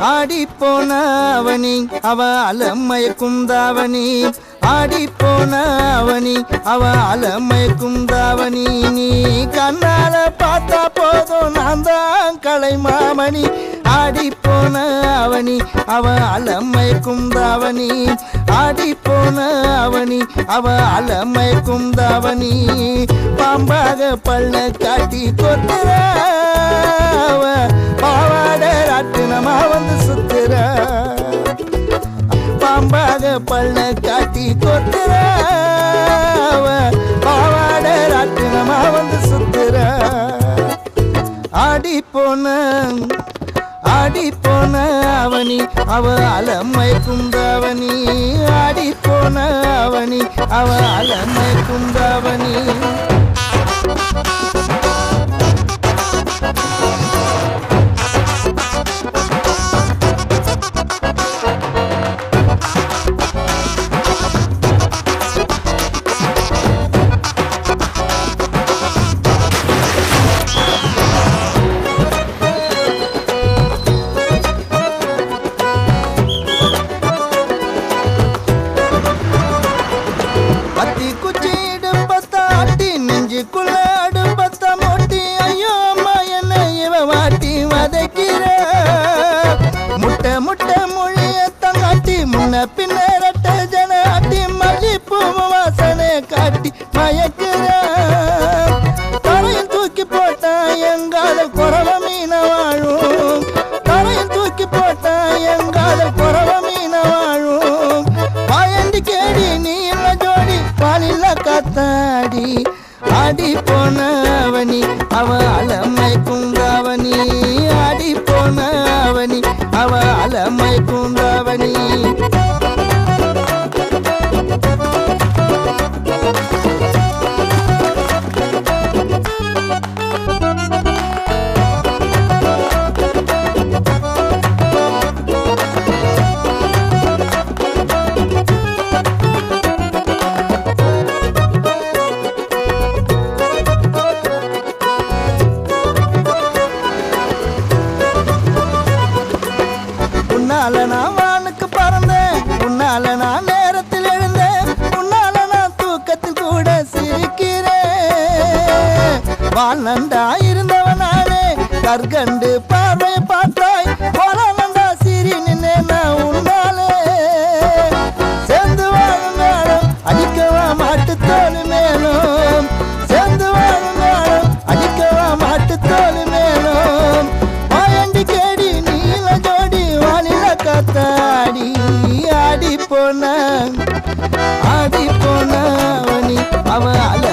ஆடி போன அவனி அவ அலமயக்கும் தாவணி ஆடி போன அவனி அவ அலமயக்கும் தாவணி நீ கண்ணால பார்த்தா போதும் நான் தான் கலை மாமணி ஆடி போன அவனி அவ அலமயக்கும் தாவணி ஆடி போன அவனி அவ அலமயக்கும் தாவணி பாம்பாக பள்ள காட்டி கொத்துற பாவாட ராட்டினமா வந்து சுத்துற பாம்பாக பள்ள காட்டி கொத்துற பாவாட ராட்டினமா வந்து சுத்துற ஆடி போன அவனி அவ அலமயக்கும் தாவணி ஆடி போன அவனி அவ அலமயக்கும் தாவணி பின்னரட்ட ஜன அட்டி மல்லிப்பூ வாசனை காட்டி மயக்கிற தரையில் தூக்கி போட்டா எங்கால குறவ மீன வாழும் தரையில் தூக்கி போட்டா எங்கால குறவ மீன வாழும் பாயண்டி கேடி நீ இல்ல ஜோடி பாலில்ல காத்தாடி ஆடி போன அவனி அவ அலமயக்கும் தாவணி ஆடி போன அவனி அவ அலமயக்கும் தாவணி உன்னால நான் வானுக்கு பறந்தேன் உன்னால நான் நேரத்தில் எழுந்தேன் உன்னால நான் தூக்கத்தில் கூட சிரிக்கிறேன் வால் நண்டா இருந்தவனானே கற்கண்டு பார்வை பார்த்தாய் போல நண்டா சிரி நின்னே நான் உன்னாலே சேர்ந்து வாழும் மேலும் அடிக்கவா மாட்டு தோல் மேலும் சேர்ந்து வாழும் மேலும் அடிக்கவா மாட்டு தோல் மேலும் பாயண்டி கேடி நீல ஜோடி வாலில காத்தாடி ஆடி போன அவனி அவ அல